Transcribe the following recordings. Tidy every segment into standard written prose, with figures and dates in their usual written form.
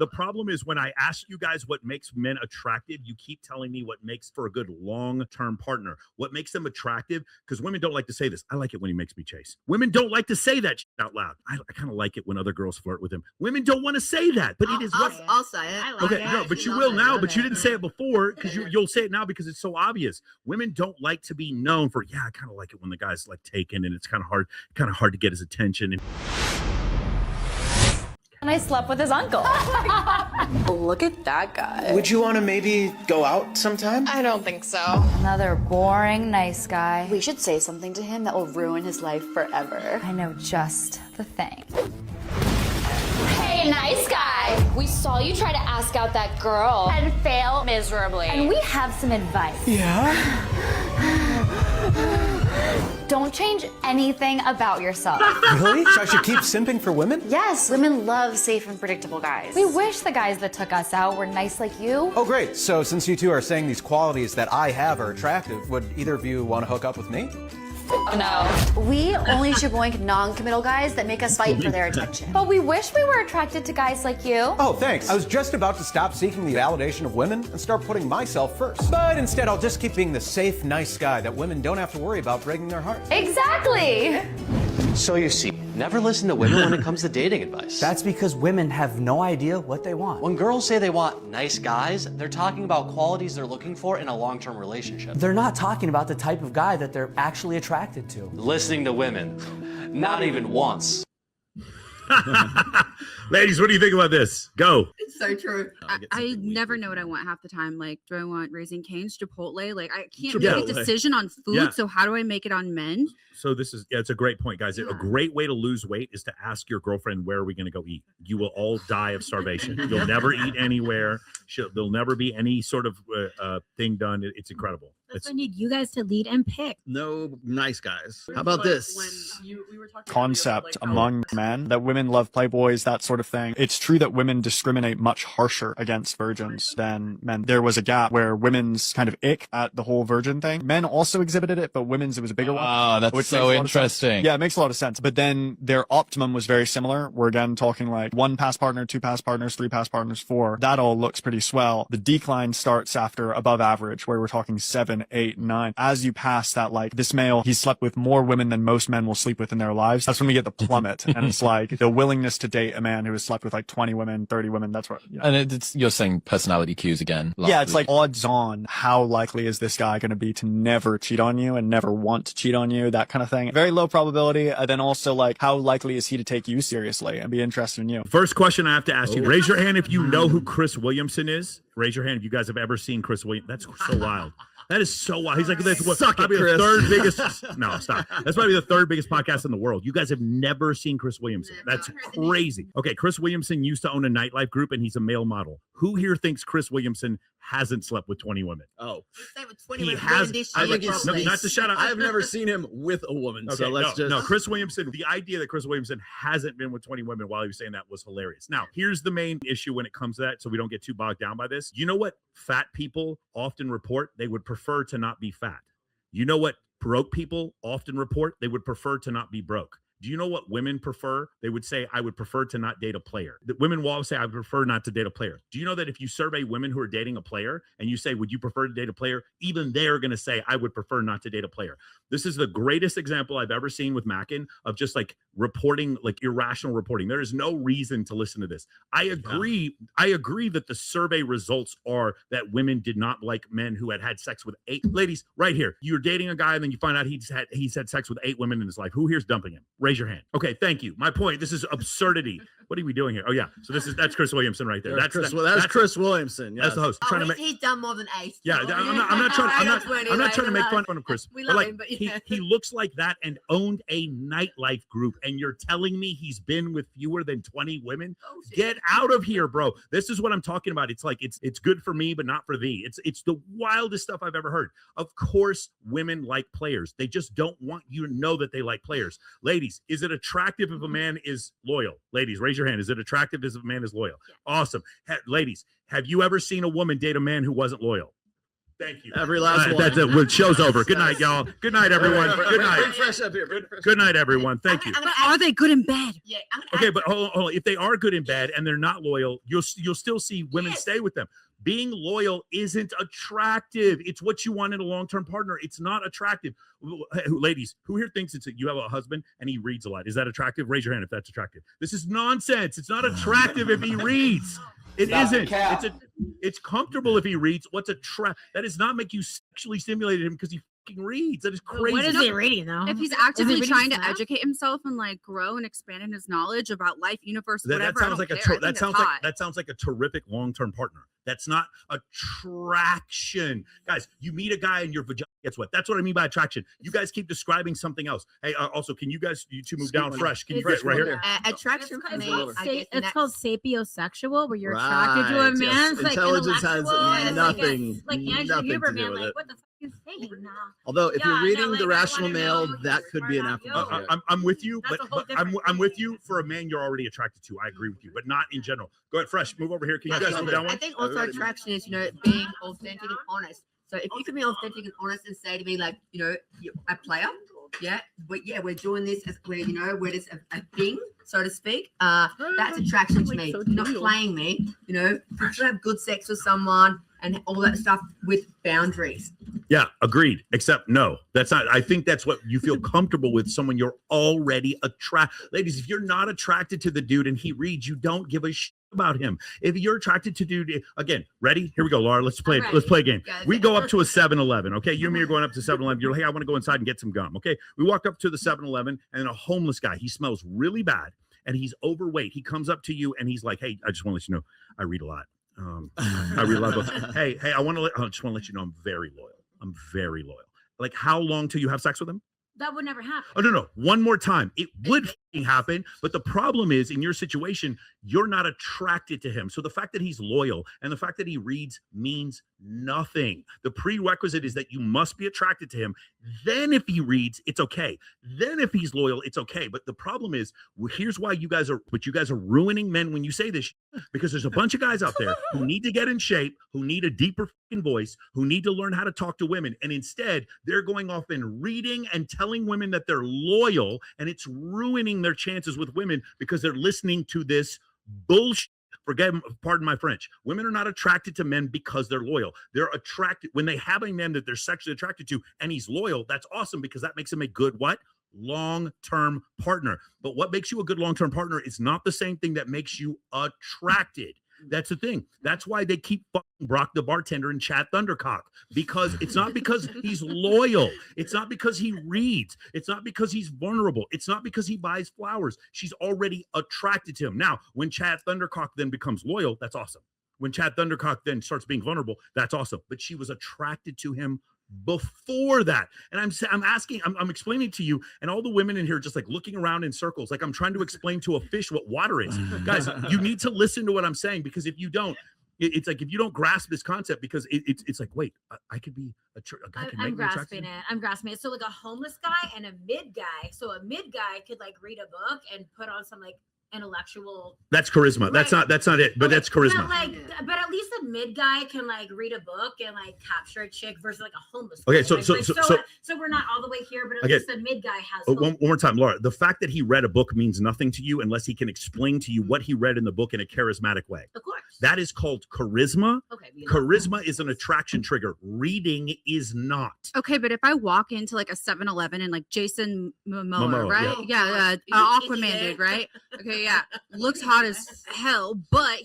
The problem is when I ask you guys what makes men attractive, you keep telling me what makes for a good long-term partner. What makes them attractive? Because women don't like to say this. I like it when he makes me chase. Women don't like to say that out loud. I kind of like it when other girls flirt with him. Women don't want to say that, but it is what. I'll say it. Okay, no, but you will now. But you didn't say it before because you'll say it now because it's so obvious. Women don't like to be known for. Yeah, I kind of like it when the guy's like taken and it's kind of hard to get his attention. And I slept with his uncle. Look at that guy. Would you want to maybe go out sometime? I don't think so. Another boring, nice guy. We should say something to him that will ruin his life forever. I know just the thing. Hey, nice guy. We saw you try to ask out that girl and fail miserably. And we have some advice. Yeah? Don't change anything about yourself. Really? So I should keep simping for women? Yes, women love safe and predictable guys. We wish the guys that took us out were nice like you. Oh, great. So since you two are saying these qualities that I have are attractive, would either of you want to hook up with me? No. We only shaboink non-committal guys that make us fight for their attention. But we wish we were attracted to guys like you. Oh, thanks. I was just about to stop seeking the validation of women and start putting myself first. But instead, I'll just keep being the safe, nice guy that women don't have to worry about breaking their hearts. Exactly. So you see, never listen to women when it comes to dating advice. That's because women have no idea what they want. When girls say they want nice guys, they're talking about qualities they're looking for in a long-term relationship. They're not talking about the type of guy that they're actually attracted to. Listening to women. Not even once. Ladies, what do you think about this? Go. It's so true. I never know what I want half the time. Like, do I want Raising Cane's, Chipotle? Like, I can't Chipotle. make a decision on food. Yeah. So how do I make it on men? So it's a great point, guys. A great way to lose weight is to ask your girlfriend, where are we going to go eat? You will all die of starvation. You'll never eat anywhere. There'll never be any sort of thing done. It's incredible. That's why I need you guys to lead and pick. No nice guys. How about this? Concept among men that women love playboys, that sort of thing. It's true that women discriminate much harsher against virgins than men. There was a gap where women's kind of ick at the whole virgin thing. Men also exhibited it, but women's, it was a bigger one. Ah, that's so interesting. Yeah, it makes a lot of sense. But then their optimum was very similar. We're again talking like 1 past partner, 2 past partners, 3 past partners, 4. That all looks pretty swell. The decline starts after above average, where we're talking 7, 8, 9. As you pass that, like, this male, he's slept with more women than most men will sleep with in their lives. That's when we get the plummet. And it's like the willingness to date a man who has slept with like 20 women, 30 women. That's what. Yeah. And it's, you're saying personality cues again. Yeah, it's like odds on. How likely is this guy going to be to never cheat on you and never want to cheat on you? That kind of thing. Very low probability. And then also, like, how likely is he to take you seriously and be interested in you? First question I have to ask you. Raise your hand if you know who Chris Williamson is. Raise your hand if you guys have ever seen Chris Williamson. That's so wild. That is so wild. He's like, that's what, probably the third biggest. No, stop. That's probably the third biggest podcast in the world. You guys have never seen Chris Williamson. That's crazy. Okay, Chris Williamson used to own a nightlife group, and he's a male model. Who here thinks Chris Williamson hasn't slept with 20 women? Oh, he has. Not to shut up. I've never seen him with a woman. Okay, so no, Chris Williamson. The idea that Chris Williamson hasn't been with 20 women while he was saying that was hilarious. Now, here's the main issue when it comes to that, so we don't get too bogged down by this. You know what fat people often report? They would prefer to not be fat. You know what broke people often report? They would prefer to not be broke. Do you know what women prefer? They would say, I would prefer to not date a player. The women will always say, I would prefer not to date a player. Do you know that if you survey women who are dating a player and you say, would you prefer to date a player? Even they're going to say, I would prefer not to date a player. This is the greatest example I've ever seen with Mackin of just like reporting, like irrational reporting. There is no reason to listen to this. I agree. I agree that the survey results are that women did not like men who had sex with 8 ladies. Right here, you're dating a guy and then you find out he's had sex with 8 women in his life. Who here's dumping him? Raise your hand. Okay, thank you. My point. This is absurdity. What are we doing here? Oh yeah. So that's Chris Williamson right there. That's Chris Williamson. That's the host. He's done more than 8. Yeah, I'm not trying to make fun of Chris. We love him, but he looks like that and owned a nightlife group, and you're telling me he's been with fewer than 20 women? Get out of here, bro. This is what I'm talking about. It's like it's good for me, but not for thee. It's the wildest stuff I've ever heard. Of course, women like players. They just don't want you to know that they like players. Ladies, is it attractive if a man is loyal? Ladies, raise your hand. Is it attractive if a man is loyal? Yeah. Awesome. Ladies, have you ever seen a woman date a man who wasn't loyal? Thank you. Every last one. That's it. The show's over. Good night, y'all. Good night, everyone. Good night. Bring fresh up here. Good night, everyone. Thank you. But are they good in bed? Yeah. Okay, but hold on. If they are good in bed and they're not loyal, you'll still see women stay with them. Being loyal isn't attractive. It's what you want in a long-term partner. It's not attractive. Ladies, who here thinks you have a husband and he reads a lot? Is that attractive? Raise your hand if that's attractive. This is nonsense. It's not attractive if he reads. It isn't. It's comfortable if he reads. That does not make you sexually stimulated him because he fucking reads. That is crazy. What is he reading though? If he's Is he actively reading trying to stuff? educate himself and like grow and expand in his knowledge about life, universe, That whatever, sounds like that that sounds like a terrific long-term partner. That's not attraction. Guys, you meet a guy and your vagina gets wet. That's what I mean by attraction. You guys keep describing something else. Hey, also, can you two move down fresh? Can you get right here? Attraction for me. It's called sapiosexual, where you're attracted to a Right, man. yes. It's like Intelligence has intellectual, and it's nothing- like Andrew nothing Huber, to do man. with Like, it. what the fuck are you saying now? Although, if you're reading like, The I Rational wanna Male, know that you could be an smart out, affirmation. yo. I'm with you, That's but, a whole but I'm different with you for a man you're already attracted to. I agree with you, but not in general. Go ahead, fresh. Move over here. Can you guys move down I one? think also attraction is, being authentic and honest. So if you can be authentic and honest and say to me, like, you're a player, we're doing this as we're this a thing, so to speak. That's attraction to me. You're not playing me, to have good sex with someone and all that stuff with boundaries. Yeah, agreed. Except no, that's not. I think that's what you feel comfortable with someone you're already attracted. Ladies, if you're not attracted to the dude and he reads, you don't give a shit about him. If you're attracted to dude, again, ready? Here we go, Laura. Let's play. Let's play a game. We go up to a 7-Eleven. Okay, you and me are going up to 7-Eleven. You're like, hey, I want to go inside and get some gum. Okay, we walk up to the 7-Eleven and a homeless guy. He smells really bad and he's overweight. He comes up to you and he's like, hey, I just want to let you know, I read a lot. I read a lot of books. Hey, I just want to let you know I'm very loyal. I'm very loyal. Like, how long till you have sex with him? That would never happen. Oh, no. One more time. It would happen. But the problem is, in your situation, you're not attracted to him. So the fact that he's loyal and the fact that he reads means nothing. The prerequisite is that you must be attracted to him. Then if he reads, it's okay. Then if he's loyal, it's okay. But the problem is, here's why you guys are ruining men when you say this, because there's a bunch of guys out there who need to get in shape, who need a deeper voice, who need to learn how to talk to women. And instead, they're going off and reading and telling women that they're loyal, and it's ruining their chances with women because they're listening to this bullshit. Pardon my French. Women are not attracted to men because they're loyal. They're attracted when they have a man that they're sexually attracted to and he's loyal. That's awesome because that makes him a good what? Long-term partner. But what makes you a good long-term partner is not the same thing that makes you attracted. That's the thing. That's why they keep fucking Brock the bartender and Chad Thundercock, because it's not because he's loyal. It's not because he reads. It's not because he's vulnerable. It's not because he buys flowers. She's already attracted to him. Now, when Chad Thundercock then becomes loyal, that's awesome. When Chad Thundercock then starts being vulnerable, that's awesome. But she was attracted to him before that. And I'm explaining to you, and all the women in here just like looking around in circles, like I'm trying to explain to a fish what water is. Guys, you need to listen to what I'm saying, because if you don't, it's like if you don't grasp this concept, because it's like, wait, I could be a guy. I'm grasping it. I'm grasping it. So like a homeless guy and a mid guy. So a mid guy could like read a book and put on some like intellectual. That's charisma. Right. That's not it. But okay, that's charisma. But at least a mid guy can like read a book and like capture a chick versus like a homeless. Okay, guy. So we're not all the way here, but at least a mid guy has. One more time, Laura. The fact that he read a book means nothing to you unless he can explain to you what he read in the book in a charismatic way. Of course. That is called charisma. Okay. Charisma is an attraction trigger. Reading is not. Okay, but if I walk into like a 7-Eleven and like Jason Momoa, right? Yeah, Aquaman dude, right? Okay, yeah. Looks hot as hell, but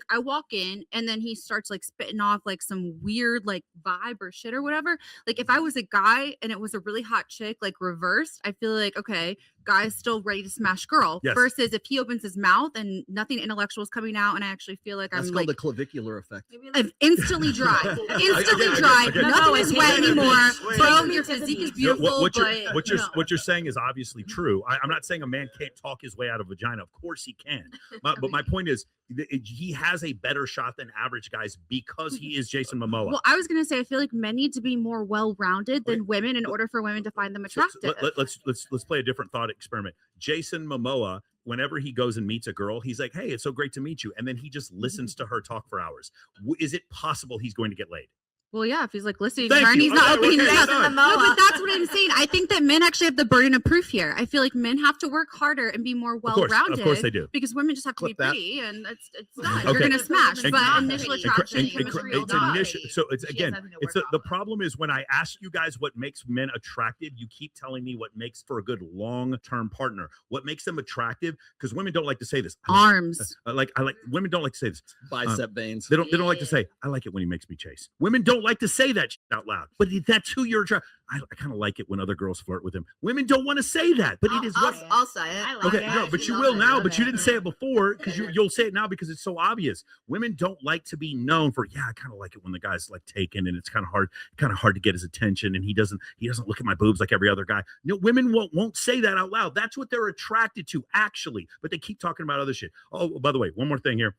I walk in and then he starts like spitting off like some weird like vibe or shit or whatever. Like if I was a guy and it was a really hot chick, like reversed, I feel like, okay, guy's still ready to smash girl. Yes. Versus if he opens his mouth and nothing intellectual is coming out and I actually feel like That's I'm called like the clavicular effect. I'm instantly dry. Nothing is wet anymore. Bro, your physique is beautiful. What you're saying is obviously true. I'm not saying a man can't talk his way out of vagina. Of course he can. But my point is, he has a better shot than average guys because he is Jason Momoa. Well, I was gonna say I feel like men need to be more well-rounded than women in order for women to find them attractive. Let's play a different thought experiment. Jason Momoa, whenever he goes and meets a girl, he's like, "Hey, it's so great to meet you," and then he just listens to her talk for hours. Is it possible he's going to get laid? Well, yeah, if he's like listening Thank to her and you. he's not Okay, opening okay, his mouth. done. No, but that's what I'm saying. I think that men actually have the burden of proof here. I feel like men have to work harder and be more well-rounded. Of course they do. Because women just have to Clip be that. pretty, and it's not. Okay. You're gonna smash, And- but and- initial and- attraction, and- chemistry, it's all that. initial. So it's She has again, something to it's work the on. problem is when I ask you guys what makes men attractive, you keep telling me what makes for a good long-term partner. What makes them attractive? Because women don't like to say this. Arms. I like women don't like to say this. Bicep veins. They don't like to say, I like it when he makes me chase. Women don't like to say that shit out loud. But that's who you're attracted. I kind of like it when other girls flirt with him. Women don't want to say that, but it is what. I'll say it. I like Okay, it. no, but you love will it, now. love But you it. didn't say it before because you'll say it now because it's so obvious. Women don't like to be known for. Yeah, I kind of like it when the guy's like taken, and it's kind of hard to get his attention, and he doesn't look at my boobs like every other guy. No, women won't say that out loud. That's what they're attracted to, actually. But they keep talking about other shit. Oh, by the way, one more thing here.